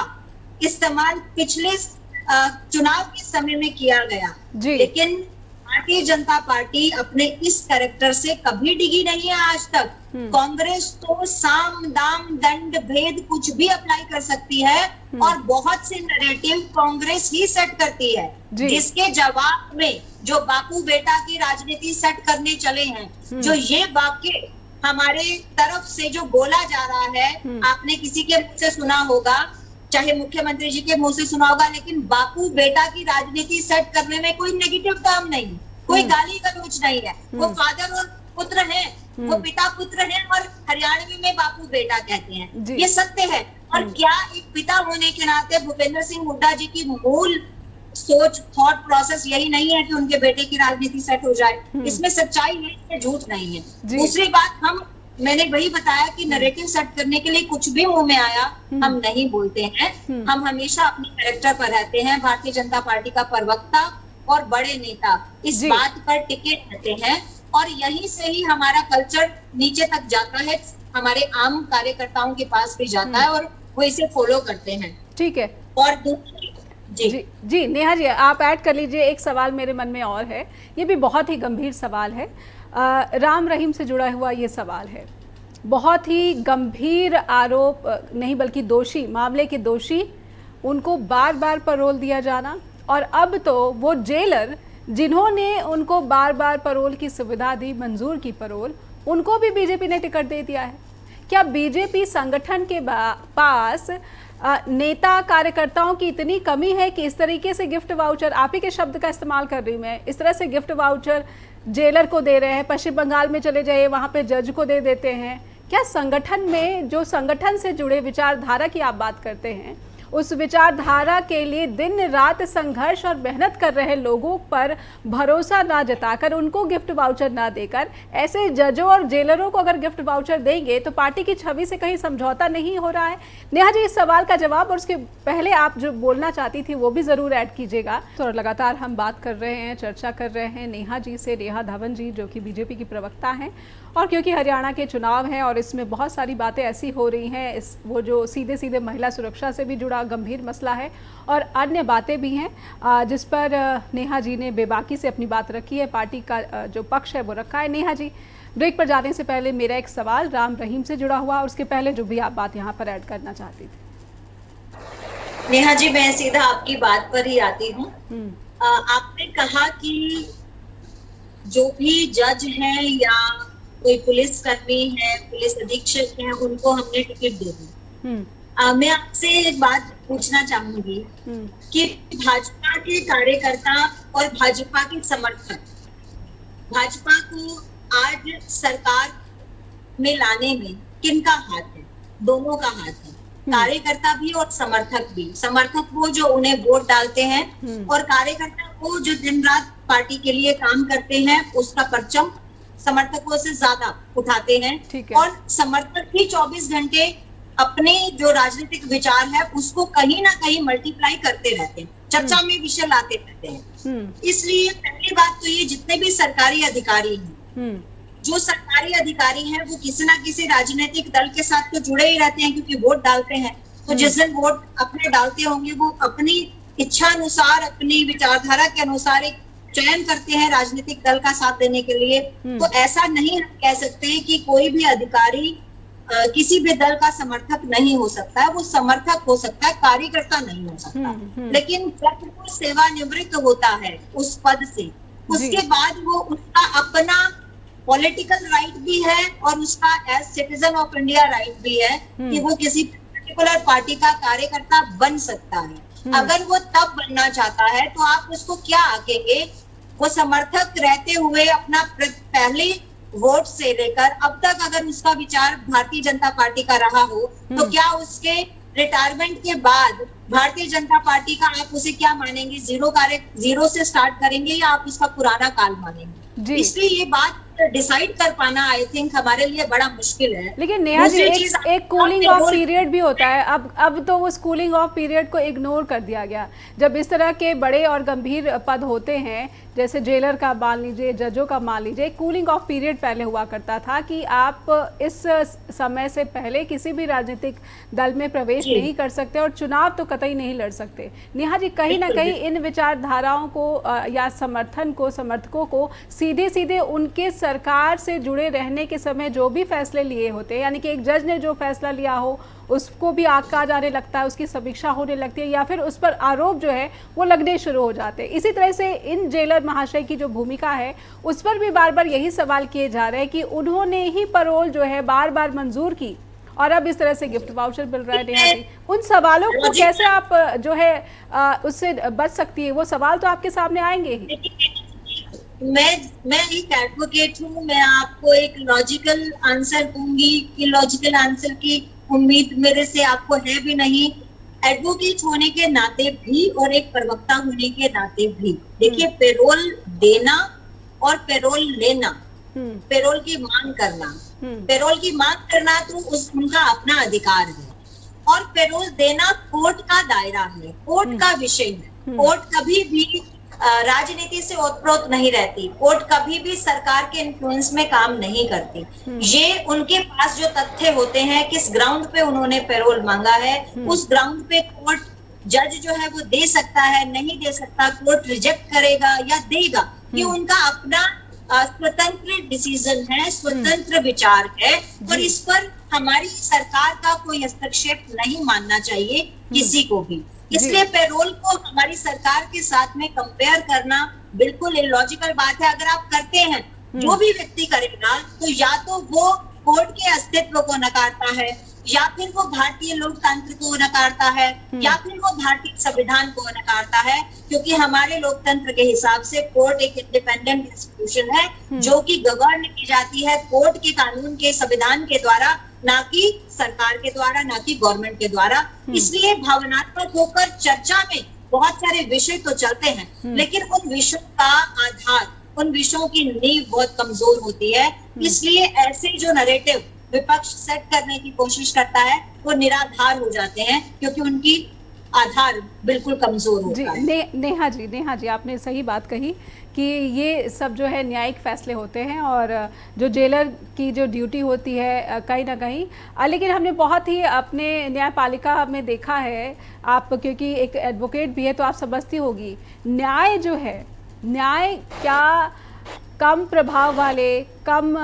इस्तेमाल पिछले चुनाव के समय में किया गया, लेकिन भारतीय जनता पार्टी अपने इस कैरेक्टर से कभी डिगी नहीं है आज तक। कांग्रेस तो साम दाम दंड भेद कुछ भी अप्लाई कर सकती है, और बहुत से नैरेटिव कांग्रेस ही सेट करती है, जिसके जवाब में जो बापू बेटा की राजनीति सेट करने चले हैं, जो ये वाक्य हमारे तरफ से जो बोला जा रहा है, आपने किसी के मुंह से सुना होगा, चाहे मुख्यमंत्री जी के मुंह से सुना होगा, लेकिन बापू बेटा की राजनीति सेट करने में कोई नेगेटिव काम नहीं, कोई गाली गलौज नहीं है। वो फादर और पुत्र हैं, वो पिता पुत्र हैं, और हरियाणवी में बापू बेटा कहते हैं, ये सत्य है। और क्या एक पिता होने के नाते भूपेंद्र सिंह हुड्डा जी की मूल सोच, थॉट प्रोसेस यही नहीं है कि उनके बेटे की राजनीति सेट हो जाए? इसमें सच्चाई है, इसमें झूठ नहीं है। दूसरी बात, मैंने वही बताया कि नैरेटिव सेट करने के लिए कुछ भी मुंह में आया हम नहीं बोलते हैं, हम हमेशा अपने कैरेक्टर पर रहते हैं। भारतीय जनता पार्टी का प्रवक्ता और बड़े नेता इस बात पर टिके रहते हैं, और यहीं से ही हमारा कल्चर नीचे तक जाता है, हमारे आम कार्यकर्ताओं के पास भी जाता है, और वो इसे फॉलो करते हैं। ठीक है। और जी नेहा जी, आप ऐड कर लीजिए। एक सवाल मेरे मन में और है, ये भी बहुत ही गंभीर सवाल है, राम रहीम से जुड़ा हुआ ये सवाल है। बहुत ही गंभीर आरोप नहीं बल्कि दोषी, मामले के दोषी, उनको बार बार पैरोल दिया जाना, और अब तो वो जेलर जिन्होंने उनको बार बार पैरोल की सुविधा दी, मंजूर की पैरोल, उनको भी बीजेपी ने टिकट दे दिया है। क्या बीजेपी संगठन के पास नेता कार्यकर्ताओं की इतनी कमी है कि इस तरीके से गिफ्ट वाउचर, आप ही के शब्द का इस्तेमाल कर रही हूँ मैं, इस तरह से गिफ्ट वाउचर जेलर को दे रहे हैं? पश्चिम बंगाल में चले जाइए, वहाँ पे जज को दे देते हैं। क्या संगठन में, जो संगठन से जुड़े विचारधारा की आप बात करते हैं, उस विचारधारा के लिए दिन रात संघर्ष और मेहनत कर रहे लोगों पर भरोसा ना जताकर, उनको गिफ्ट वाउचर ना देकर, ऐसे जजों और जेलरों को अगर गिफ्ट वाउचर देंगे तो पार्टी की छवि से कहीं समझौता नहीं हो रहा है? नेहा जी, इस सवाल का जवाब और उसके पहले आप जो बोलना चाहती थी वो भी जरूर ऐड कीजिएगा। तो लगातार हम बात कर रहे हैं, चर्चा कर रहे हैं नेहा जी से, नेहा धवन जी जो कि बीजेपी की प्रवक्ता हैं, और क्योंकि हरियाणा के चुनाव हैं और इसमें बहुत सारी बातें ऐसी हो रही हैं, वो जो सीधे सीधे महिला सुरक्षा से भी जुड़ा गंभीर मसला है, और अन्य बातें भी हैं जिस पर नेहा जी ने बेबाकी से अपनी बात रखी है, पार्टी का जो पक्ष है वो रखा है। नेहा जी, ब्रेक पर जाने से पहले मेरा एक सवाल राम रहीम से जुड़ा हुआ, और उसके पहले जो भी आप बात यहाँ पर ऐड करना चाहती थी। नेहा जी, मैं सीधा आपकी बात पर ही आती हूँ। आपने कहा कि जो भी जज हैं या कोई पुलिस कर्मी है, पुलिस अधीक्षक है, उनको हमने टिकट दे दी। मैं आपसे एक बात पूछना चाहूंगी कि भाजपा के कार्यकर्ता और भाजपा के समर्थक भाजपा को आज सरकार में लाने में किनका हाथ है? दोनों का हाथ है, कार्यकर्ता भी और समर्थक भी। समर्थक वो जो उन्हें वोट डालते हैं और कार्यकर्ता वो जो दिन रात पार्टी के लिए काम करते हैं, उसका परचम समर्थकों से ज्यादा उठाते हैं। और समर्थक भी 24 घंटे अपने जो राजनीतिक विचार है उसको कहीं ना कहीं मल्टीप्लाई करते रहते हैं, चर्चा में विषय लाते रहते हैं। इसलिए पहली बात तो ये, जितने भी सरकारी अधिकारी हैं, जो सरकारी अधिकारी हैं वो किसी ना किसी राजनीतिक दल के साथ तो जुड़े ही रहते हैं, क्योंकि वोट डालते हैं। तो जिस दिन वोट अपने डालते होंगे वो अपनी इच्छा अनुसार, अपनी विचारधारा के अनुसार एक चयन करते हैं राजनीतिक दल का साथ देने के लिए। तो ऐसा नहीं हम कह सकते कि कोई भी अधिकारी किसी भी दल का समर्थक नहीं हो सकता है। वो समर्थक हो सकता है, कार्यकर्ता नहीं हो सकता। लेकिन जब वो सेवानिवृत्त होता है उस पद से, उसके बाद वो उसका अपना पॉलिटिकल राइट भी है और उसका as citizen of India right भी है कि वो किसी पर्टिकुलर पार्टी का कार्यकर्ता बन सकता है। अगर वो तब बनना चाहता है तो आप उसको क्या आकेंगे? वो समर्थक रहते हुए अपना पहले वोट से लेकर अब तक अगर उसका विचार भारतीय जनता पार्टी का रहा हो, तो क्या उसके रिटायरमेंट के बाद भारतीय जनता पार्टी का आप उसे क्या मानेंगे? जीरो से स्टार्ट करेंगे या आप उसका पुराना काल मानेंगे? इसलिए ये बात डिसाइड कर पाना आई थिंक हमारे लिए बड़ा मुश्किल है। लेकिन नेहा जी, एक कूलिंग ऑफ पीरियड भी होता है। अब तो उस कूलिंग ऑफ पीरियड को इग्नोर कर दिया गया। जब इस तरह के बड़े और गंभीर पद होते हैं, जैसे जेलर का मान लीजिए, जजों का मान लीजिए, कूलिंग ऑफ पीरियड पहले हुआ करता था कि आप इस समय से पहले किसी भी राजनीतिक दल में प्रवेश नहीं कर सकते और चुनाव तो कतई नहीं लड़ सकते। नेहा जी, कहीं ना कहीं इन विचारधाराओं को या समर्थकों को सीधे सीधे उनके सरकार से जुड़े रहने के समय जो भी फैसले लिए होते हैं, यानी कि एक जज ने जो फैसला लिया हो उसको भी आका जाने लगता है, उसकी समीक्षा होने लगती है या फिर उस पर आरोप जो है वो लगने शुरू हो जाते हैं। इसी तरह से इन जेलर महाशय की जो भूमिका है उस पर भी बार बार यही सवाल किए जा रहे हैं कि उन्होंने ही पैरोल जो है बार बार मंजूर की और अब इस तरह से गिफ्ट वाउचर मिल रहा है। नेहा जी, उन सवालों को कैसे आप जो है उससे बच सकती है? वो सवाल तो आपके सामने आएंगे ही। मैं एक एडवोकेट हूँ, मैं आपको एक लॉजिकल आंसर दूंगी कि लॉजिकल आंसर की उम्मीद मेरे से आपको है भी नहीं, एडवोकेट होने के नाते भी और एक प्रवक्ता होने के नाते भी। देखिए, पेरोल देना और पेरोल लेना, पेरोल की मांग करना तो उनका अपना अधिकार है, और पेरोल देना कोर्ट का दायरा है, कोर्ट का विषय है। कोर्ट कभी भी राजनीति से ओतप्रोत नहीं रहती, कोर्ट कभी भी सरकार के इन्फ्लुएंस में काम नहीं करती। ये उनके पास जो तथ्य होते हैं, किस ग्राउंड पे उन्होंने पेरोल मांगा है, उस ग्राउंड पे कोर्ट जज जो है वो दे सकता है, नहीं दे सकता, कोर्ट रिजेक्ट करेगा या देगा, ये उनका अपना स्वतंत्र डिसीजन है, स्वतंत्र विचार है, और इस पर हमारी सरकार का कोई हस्तक्षेप नहीं मानना चाहिए किसी को भी। इसलिए पेरोल को हमारी सरकार के साथ में कंपेयर करना बिल्कुल इलॉजिकल बात है। अगर आप करते हैं, जो भी व्यक्ति करेगा, तो या तो वो कोर्ट के अस्तित्व को नकारता है, या फिर वो भारतीय लोकतंत्र को नकारता है, या फिर वो भारतीय संविधान को नकारता है, क्योंकि हमारे लोकतंत्र के हिसाब से कोर्ट एक इंडिपेंडेंट इंस्टीट्यूशन है जो कि गवर्न की जाती है कोर्ट के कानून के, संविधान के द्वारा, ना कि सरकार के द्वारा, ना कि गवर्नमेंट के द्वारा। इसलिए भावनात्मक होकर चर्चा में बहुत सारे विषय तो चलते हैं, लेकिन उन विषयों का आधार, उन विषयों की नींव बहुत कमजोर होती है। इसलिए ऐसे जो नैरेटिव विपक्ष सेट करने की कोशिश करता है वो निराधार हो जाते हैं, क्योंकि उनकी आधार बिल्कुल कमजोर होता है। नेहा जी, आपने सही बात कही कि ये सब जो है न्यायिक फैसले होते हैं और जो जेलर की जो ड्यूटी होती है कहीं ना कहीं, लेकिन हमने बहुत ही अपने न्यायपालिका में देखा है, आप क्योंकि एक एडवोकेट भी है तो आप समझती होगी, न्याय जो है, न्याय क्या कम प्रभाव वाले, कम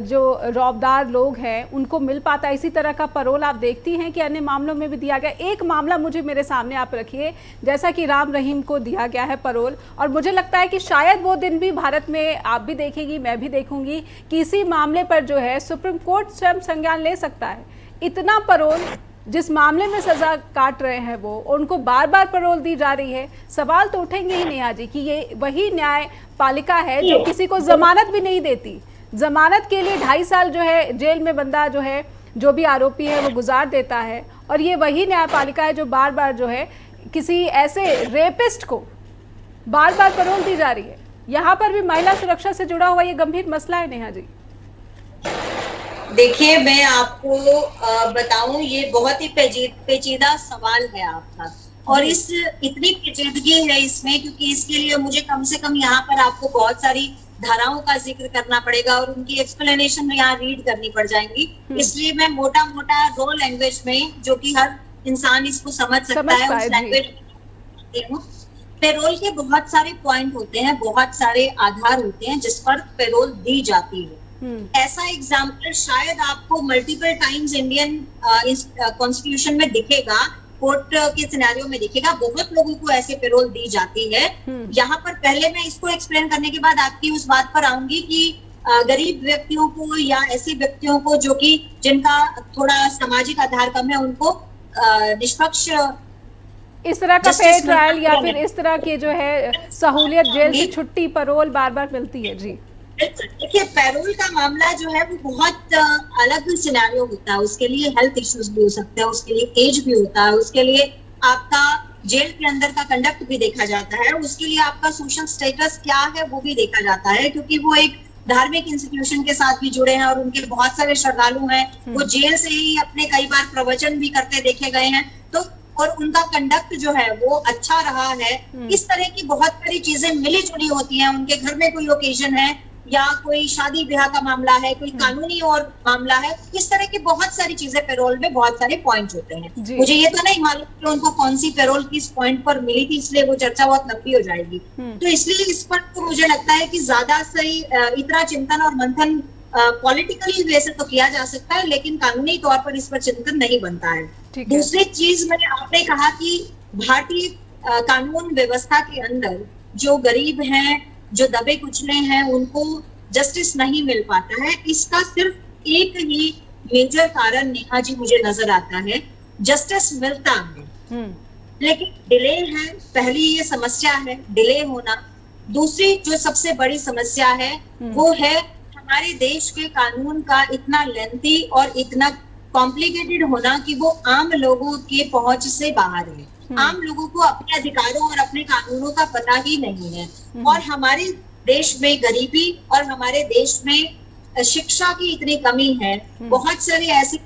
जो रौबदार लोग हैं उनको मिल पाता है। इसी तरह का पैरोल आप देखती हैं कि अन्य मामलों में भी दिया गया। एक मामला मुझे मेरे सामने आप रखिए, जैसा कि राम रहीम को दिया गया है पैरोल, और मुझे लगता है कि शायद वो दिन भी भारत में आप भी देखेंगी, मैं भी देखूंगी कि इसी मामले पर जो है सुप्रीम कोर्ट स्वयं संज्ञान ले सकता है। इतना पैरोल जिस मामले में सजा काट रहे हैं वो, उनको बार बार पैरोल दी जा रही है। सवाल तो उठेंगे ही नेहा जी कि ये वही न्यायपालिका है जो किसी को जमानत भी नहीं देती। जमानत के लिए 2.5 साल जो है जेल में बंदा जो है, जो भी आरोपी है वो गुजार देता है, और ये वही न्यायपालिका है जो बार बार जो है किसी ऐसे रेपिस्ट को बार बार पैरोल दी जा रही है। यहाँ पर भी महिला सुरक्षा से जुड़ा हुआ ये गंभीर मसला है नेहा जी। देखिए, मैं आपको बताऊं, ये बहुत ही पेचीदा सवाल है आपका, और इस इतनी पेचीदगी है इसमें क्योंकि इसके लिए मुझे कम से कम यहाँ पर आपको बहुत सारी धाराओं का जिक्र करना पड़ेगा और उनकी एक्सप्लेनेशन यहाँ रीड करनी पड़ जाएंगी। इसलिए मैं मोटा मोटा रो लैंग्वेज में, जो कि हर इंसान इसको समझ सकता है, उस लैंग्वेज में पेरोल के बहुत सारे पॉइंट होते हैं, बहुत सारे आधार होते हैं जिस पर पेरोल दी जाती है। ऐसा एग्जाम्पल शायद आपको मल्टीपल टाइम्स इंडियन कॉन्स्टिट्यूशन में दिखेगा, कोर्ट के सिनेरियो में दिखेगा, बहुत लोगों को ऐसे पेरोल दी जाती है। यहाँ पर पहले मैं इसको एक्सप्लेन करने के बाद आपकी उस बात पर आऊंगी कि गरीब व्यक्तियों को या ऐसे व्यक्तियों को जो कि जिनका थोड़ा सामाजिक आधार कम है, उनको निष्पक्ष इस तरह का फेयर ट्रायल या फिर इस तरह की जो है सहूलियत, जेल से छुट्टी, पैरोल बार बार मिलती है। जी देखिए, पैरोल का मामला जो है वो बहुत अलग सिनेरियो होता है। उसके लिए हेल्थ इश्यूज भी हो सकते हैं, उसके लिए एज भी होता है, उसके लिए आपका जेल के अंदर का कंडक्ट भी देखा जाता है, उसके लिए आपका सोशल स्टेटस क्या है वो भी देखा जाता है, क्योंकि वो एक धार्मिक इंस्टीट्यूशन के साथ भी जुड़े हैं और उनके बहुत सारे श्रद्धालु हैं। वो जेल से ही अपने कई बार प्रवचन भी करते देखे गए हैं, तो और उनका कंडक्ट जो है वो अच्छा रहा है। इस तरह की बहुत सारी चीजें मिली जुली होती हैं। उनके घर में कोई ओकेजन है या कोई शादी ब्याह का मामला है, कोई कानूनी और मामला है, इस तरह की बहुत सारी चीजें पेरोल में बहुत सारे पॉइंट होते हैं। मुझे ये तो नहीं मालूम कि उनको कौन सी पेरोल किस पॉइंट पर मिली थी, इसलिए वो चर्चा बहुत लंबी हो जाएगी। तो इसलिए इस पर तो मुझे लगता है कि ज्यादा सही इतना चिंतन और मंथन पॉलिटिकली वैसे तो किया जा सकता है, लेकिन कानूनी तौर पर इस पर चिंतन नहीं बनता है। दूसरी चीज मैंने आपने कहा कि भारतीय कानून व्यवस्था के अंदर जो गरीब हैं, जो दबे कुचले हैं, उनको जस्टिस नहीं मिल पाता है। इसका सिर्फ एक ही मेजर कारण नेहा जी मुझे नजर आता है, जस्टिस मिलता है लेकिन डिले है। पहली ये समस्या है डिले होना। दूसरी जो सबसे बड़ी समस्या है वो है हमारे देश के कानून का इतना लेंथी और इतना कॉम्प्लिकेटेड होना कि वो आम लोगों के पहुंच से बाहर है। आम लोगों को अपने अधिकारों और अपने कानूनों का पता ही नहीं है। और हमारे देश में गरीबी और हमारे देश में शिक्षा की इतनी कमी है। बहुत सारे ऐसे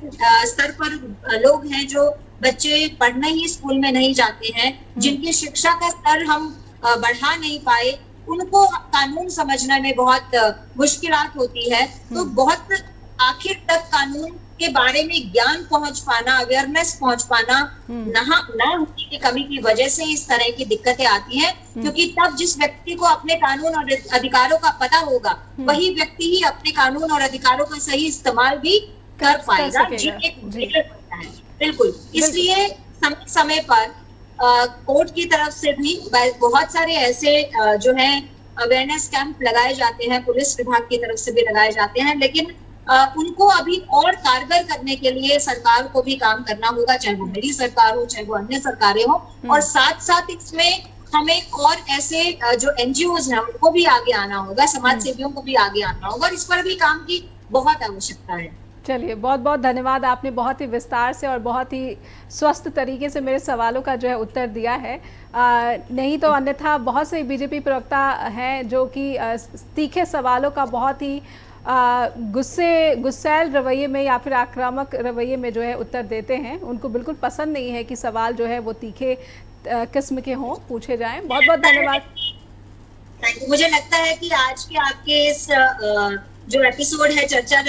स्तर पर लोग हैं जो बच्चे पढ़ने ही स्कूल में नहीं जाते हैं, जिनकी शिक्षा का स्तर हम बढ़ा नहीं पाए, उनको कानून समझने में बहुत मुश्किलात होती है। तो बहुत आखिर तक कानून के बारे में ज्ञान पहुंच पाना, अवेयरनेस पहुंच पाना ना होने की कमी की वजह से इस तरह की दिक्कतें आती हैं। क्योंकि तब जिस व्यक्ति को अपने कानून और अधिकारों का पता होगा, वही व्यक्ति ही अपने कानून और अधिकारों का सही इस्तेमाल भी कर पाएगा। बिल्कुल। इसलिए समय समय पर कोर्ट की तरफ से भी बहुत सारे ऐसे जो है अवेयरनेस कैंप लगाए जाते हैं, पुलिस विभाग की तरफ से भी लगाए जाते हैं, लेकिन उनको अभी और कारगर करने के लिए सरकार को भी काम करना होगा, चाहे वो मेरी सरकार हो, चाहे वो अन्य सरकारें हो। और साथ साथ इसमें हमें और ऐसे जो एनजीओज हैं उनको भी आगे आना होगा, समाज सेवियों को भी आगे आना होगा, और इस पर भी काम की बहुत आवश्यकता है। चलिए, बहुत बहुत धन्यवाद। आपने बहुत ही विस्तार से और बहुत ही स्वस्थ तरीके से मेरे सवालों का जो है उत्तर दिया है। नहीं तो अन्यथा बहुत से बीजेपी प्रवक्ता हैं जो कि तीखे सवालों का बहुत ही गुस्सैल रवैये में या फिर आक्रामक रवैये में जो है उत्तर देते हैं। उनको बिल्कुल पसंद नहीं है कि सवाल जो है वो तीखे किस्म के हों, पूछे जाएं। बहुत बहुत धन्यवाद। मुझे लगता है कि आज के आपके इस जो एपिसोड है चर्चा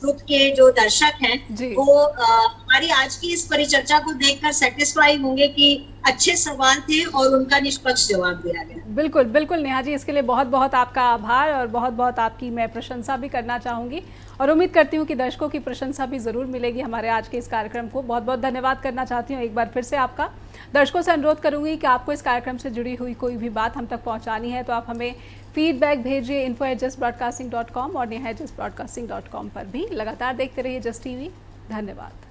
ट्रुथ के जो दर्शक हैं वो हमारी आज की इस परिचर्चा को देखकर सेटिस्फाई होंगे कि अच्छे सवाल थे और उनका निष्पक्ष जवाब दिया गया। बिल्कुल बिल्कुल नेहा जी, इसके लिए बहुत बहुत आपका आभार और बहुत बहुत आपकी मैं प्रशंसा भी करना चाहूँगी और उम्मीद करती हूँ कि दर्शकों की प्रशंसा भी ज़रूर मिलेगी हमारे आज के इस कार्यक्रम को। बहुत बहुत धन्यवाद करना चाहती हूँ एक बार फिर से आपका। दर्शकों से अनुरोध करूँगी कि आपको इस कार्यक्रम से जुड़ी हुई कोई भी बात हम तक पहुँचानी है तो आप हमें फीडबैक भेजिए info@justbroadcasting.com और neha@justbroadcasting.com पर भी। लगातार देखते रहिए जस्ट टीवी। धन्यवाद।